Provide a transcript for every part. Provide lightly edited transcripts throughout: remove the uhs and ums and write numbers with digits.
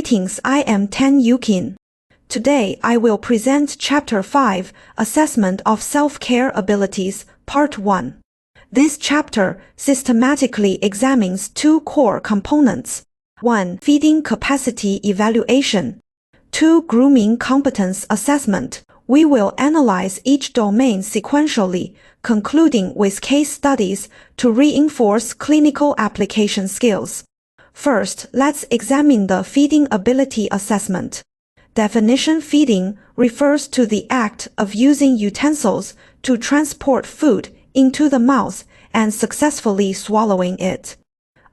Greetings, I am Tan Yukin. Today I will present Chapter 5, Assessment of Self-Care Abilities, Part 1. This chapter systematically examines two core components. 1. Feeding capacity evaluation. 2. Grooming competence assessment. We will analyze each domain sequentially, concluding with case studies to reinforce clinical application skills. First, let's examine the feeding ability assessment. Definition: feeding refers to the act of using utensils to transport food into the mouth and successfully swallowing it.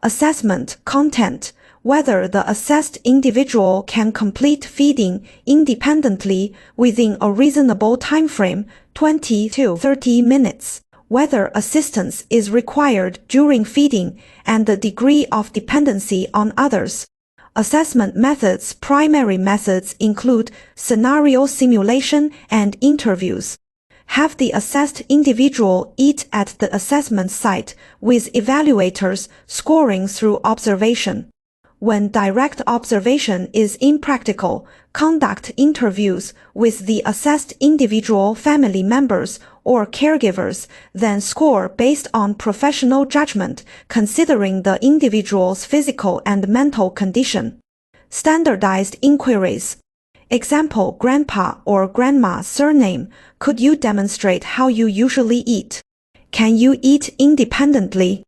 Assessment: content: whether the assessed individual can complete feeding independently within a reasonable timeframe, 20 to 30 minutes. Whether assistance is required during feeding, and the degree of dependency on others. Assessment methods: primary methods include scenario simulation and interviews. Have the assessed individual eat at the assessment site, with evaluators scoring through observation. When direct observation is impractical, conduct interviews with the assessed individual family members or caregivers, then score based on professional judgment, considering the individual's physical and mental condition. Standardized inquiries. Example: Grandpa or Grandma surname. Could you demonstrate how you usually eat? Can you eat independently?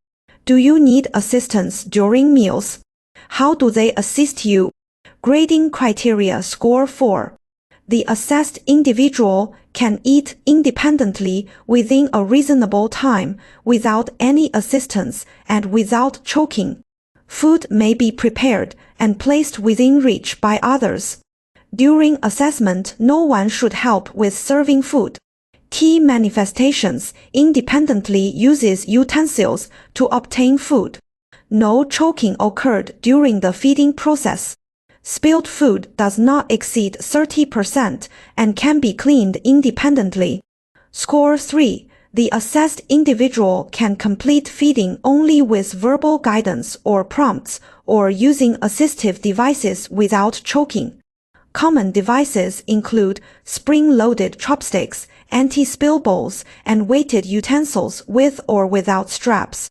Do you need assistance during meals? How do they assist you? Grading criteria. Score 4. The assessed individual can eat independently within a reasonable time, without any assistance, and without choking. Food may be prepared and placed within reach by others. During assessment, no one should help with serving food. Key manifestations: independently uses utensils to obtain food. No choking occurred during the feeding process. Spilled food does not exceed 30% and can be cleaned independently. Score 3. The assessed individual can complete feeding only with verbal guidance or prompts, or using assistive devices without choking. Common devices include spring-loaded chopsticks, anti-spill bowls, and weighted utensils with or without straps.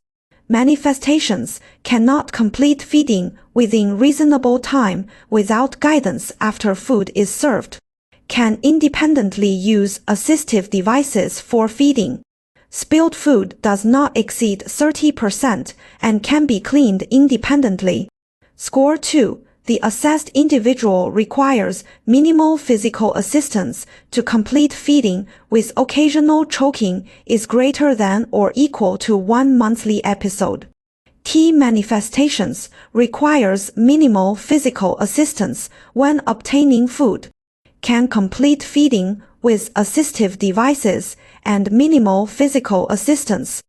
Manifestations: cannot complete feeding within reasonable time without guidance after food is served. Can independently use assistive devices for feeding. Spilled food does not exceed 30% and can be cleaned independently. Score 2. The assessed individual requires minimal physical assistance to complete feeding, with occasional choking, is greater than or equal to 1 monthly episode. Key manifestations: requires minimal physical assistance when obtaining food. Can complete feeding with assistive devices and minimal physical assistance.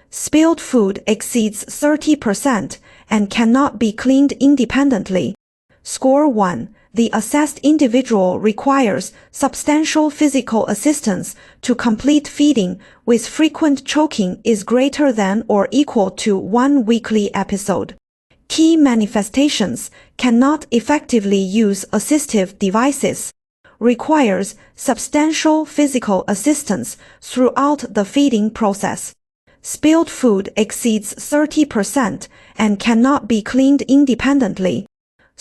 Spilled food exceeds 30% and cannot be cleaned independently. Score 1. The assessed individual requires substantial physical assistance to complete feeding, with frequent choking, is greater than or equal to 1 weekly episode. Key manifestations: cannot effectively use assistive devices. Requires substantial physical assistance throughout the feeding process. Spilled food exceeds 30% and cannot be cleaned independently.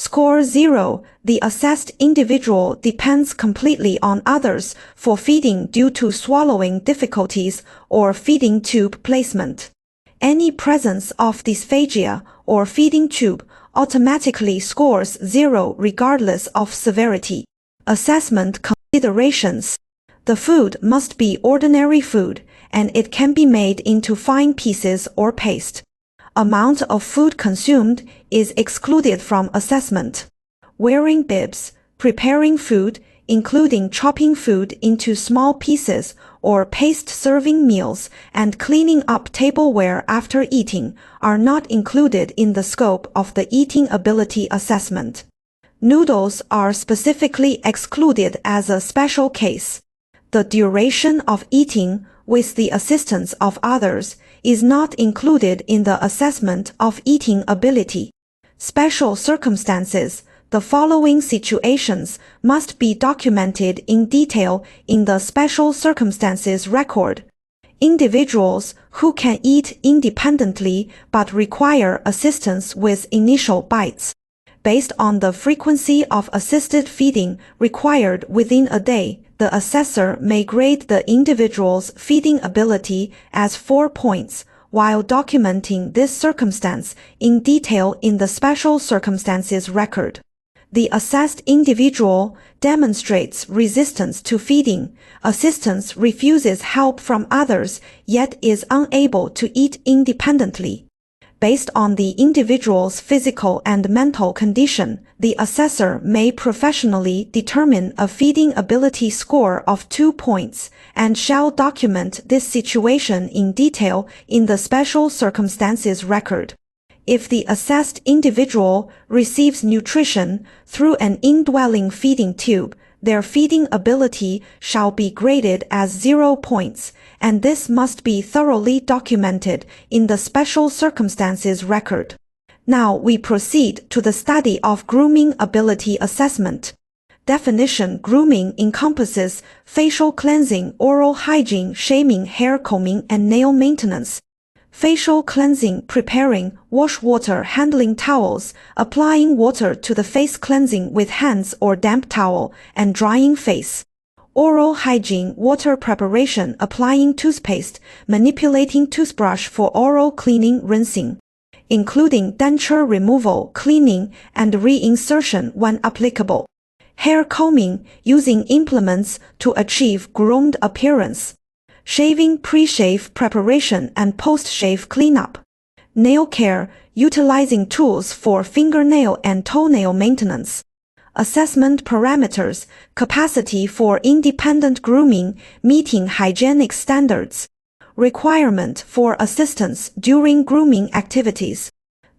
Score 0. The assessed individual depends completely on others for feeding due to swallowing difficulties or feeding tube placement. Any presence of dysphagia or feeding tube automatically scores 0 regardless of severity. Assessment considerations: the food must be ordinary food, and it can be made into fine pieces or paste. Amount of food consumed is excluded from assessment. Wearing bibs, preparing food, including chopping food into small pieces or paste serving meals, and cleaning up tableware after eating, are not included in the scope of the eating ability assessment. Noodles are specifically excluded as a special case. The duration of eating, with the assistance of others, is not included in the assessment of eating ability. Special circumstances: The following situations must be documented in detail in the special circumstances record. Individuals who can eat independently but require assistance with initial bites. Based on the frequency of assisted feeding required within a day, the assessor may grade the individual's feeding ability as 4 points, while documenting this circumstance in detail in the special circumstances record. The assessed individual demonstrates resistance to feeding, assistance refuses help from others, yet is unable to eat independently. Based on the individual's physical and mental condition, the assessor may professionally determine a feeding ability score of 2 points, and shall document this situation in detail in the special circumstances record. If the assessed individual receives nutrition through an indwelling feeding tube, their feeding ability shall be graded as 0 points, and this must be thoroughly documented in the special circumstances record. Now we proceed to the study of grooming ability assessment. Definition: grooming encompasses facial cleansing, oral hygiene, shaving, hair combing, and nail maintenance. Facial cleansing: preparing, wash water, handling towels, applying water to the face, cleansing with hands or damp towel, and drying face. Oral hygiene: water preparation, applying toothpaste, manipulating toothbrush for oral cleaning, rinsing, including denture removal, cleaning, and reinsertion when applicable. Hair combing: using implements to achieve groomed appearance. Shaving: pre-shave preparation and post-shave cleanup. Nail care: utilizing tools for fingernail and toenail maintenance. Assessment parameters: capacity for independent grooming, meeting hygienic standards. Requirement for assistance during grooming activities.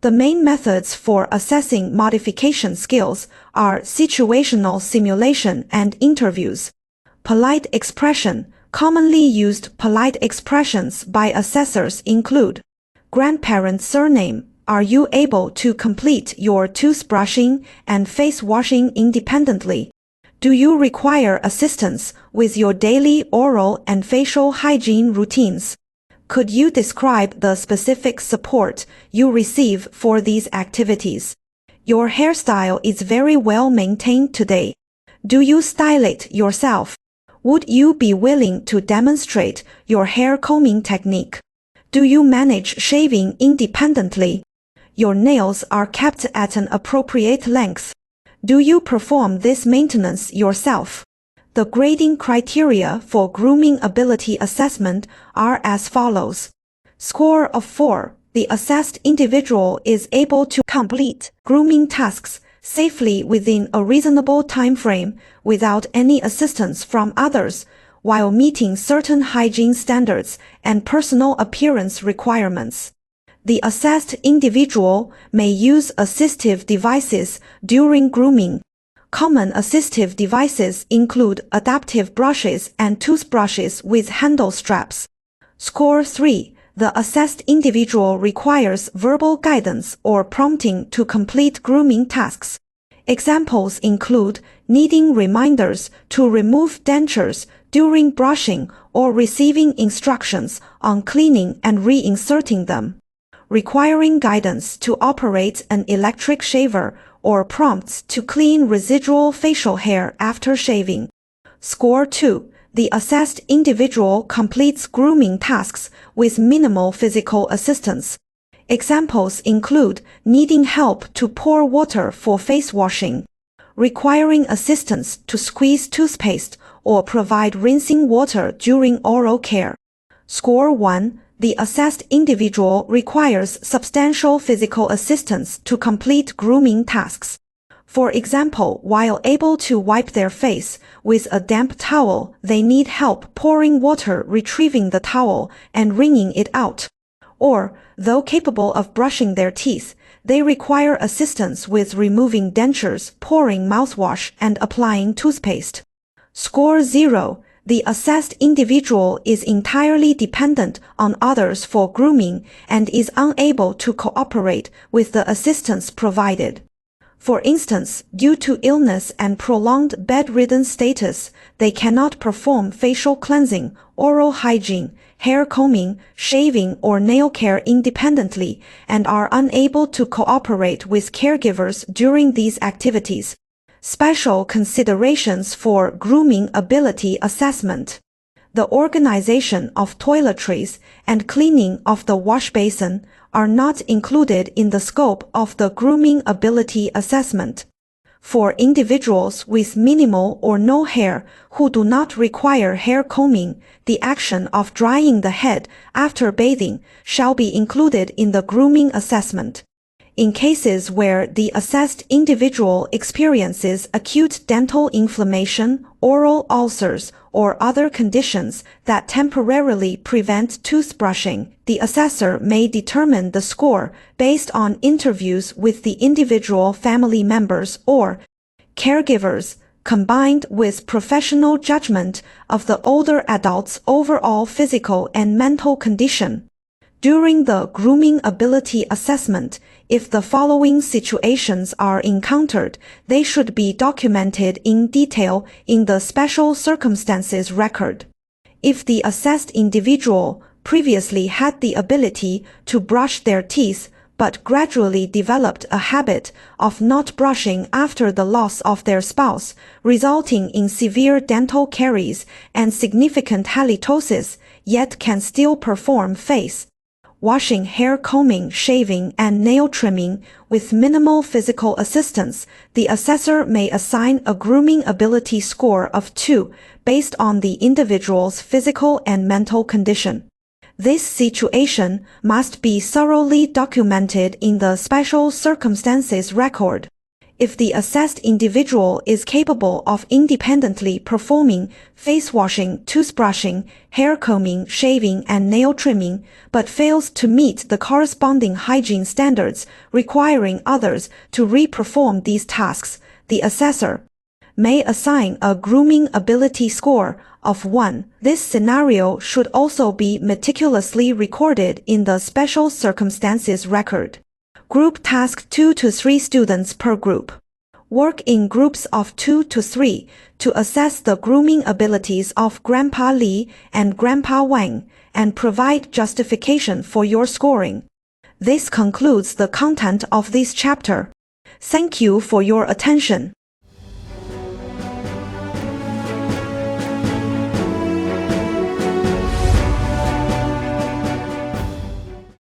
The main methods for assessing modification skills are situational simulation and interviews. Polite expression: commonly used polite expressions by assessors include: grandparent surname, are you able to complete your toothbrushing and face washing independently? Do you require assistance with your daily oral and facial hygiene routines? Could you describe the specific support you receive for these activities? Your hairstyle is very well maintained today. Do you style it yourself? Would you be willing to demonstrate your hair combing technique? Do you manage shaving independently? Your nails are kept at an appropriate length. Do you perform this maintenance yourself? The grading criteria for grooming ability assessment are as follows. Score of 4. The assessed individual is able to complete grooming tasks safely within a reasonable time frame without any assistance from others, while meeting certain hygiene standards and personal appearance requirements. The assessed individual may use assistive devices during grooming. Common assistive devices include adaptive brushes and toothbrushes with handle straps. Score 3. The assessed individual requires verbal guidance or prompting to complete grooming tasks. Examples include needing reminders to remove dentures during brushing or receiving instructions on cleaning and reinserting them. Requiring guidance to operate an electric shaver or prompts to clean residual facial hair after shaving. Score 2. The assessed individual completes grooming tasks with minimal physical assistance. Examples include needing help to pour water for face washing, requiring assistance to squeeze toothpaste or provide rinsing water during oral care. Score 1. The assessed individual requires substantial physical assistance to complete grooming tasks. For example, while able to wipe their face with a damp towel, they need help pouring water, retrieving the towel, and wringing it out. Or, though capable of brushing their teeth, they require assistance with removing dentures, pouring mouthwash, and applying toothpaste. Score 0. The assessed individual is entirely dependent on others for grooming and is unable to cooperate with the assistance provided. For instance, due to illness and prolonged bedridden status, they cannot perform facial cleansing, oral hygiene, hair combing, shaving, or nail care independently and are unable to cooperate with caregivers during these activities. Special considerations for grooming ability assessment. The organization of toiletries and cleaning of the wash basin are not included in the scope of the grooming ability assessment. For individuals with minimal or no hair who do not require hair combing, the action of drying the head after bathing shall be included in the grooming assessment. In cases where the assessed individual experiences acute dental inflammation, oral ulcers, or other conditions that temporarily prevent toothbrushing, the assessor may determine the score based on interviews with the individual family members or caregivers, combined with professional judgment of the older adult's overall physical and mental condition. During the grooming ability assessment, if the following situations are encountered, they should be documented in detail in the special circumstances record. If the assessed individual previously had the ability to brush their teeth, but gradually developed a habit of not brushing after the loss of their spouse, resulting in severe dental caries and significant halitosis, yet can still perform face washing, hair combing, shaving, and nail trimming with minimal physical assistance, the assessor may assign a grooming ability score of 2 based on the individual's physical and mental condition. This situation must be thoroughly documented in the special circumstances record. If the assessed individual is capable of independently performing face washing, toothbrushing, hair combing, shaving, and nail trimming, but fails to meet the corresponding hygiene standards requiring others to re-perform these tasks, the assessor may assign a grooming ability score of 1. This scenario should also be meticulously recorded in the special circumstances record. Group task 2 to 3 students per group. Work in groups of 2 to 3 to assess the grooming abilities of Grandpa Li and Grandpa Wang and provide justification for your scoring. This concludes the content of this chapter. Thank you for your attention.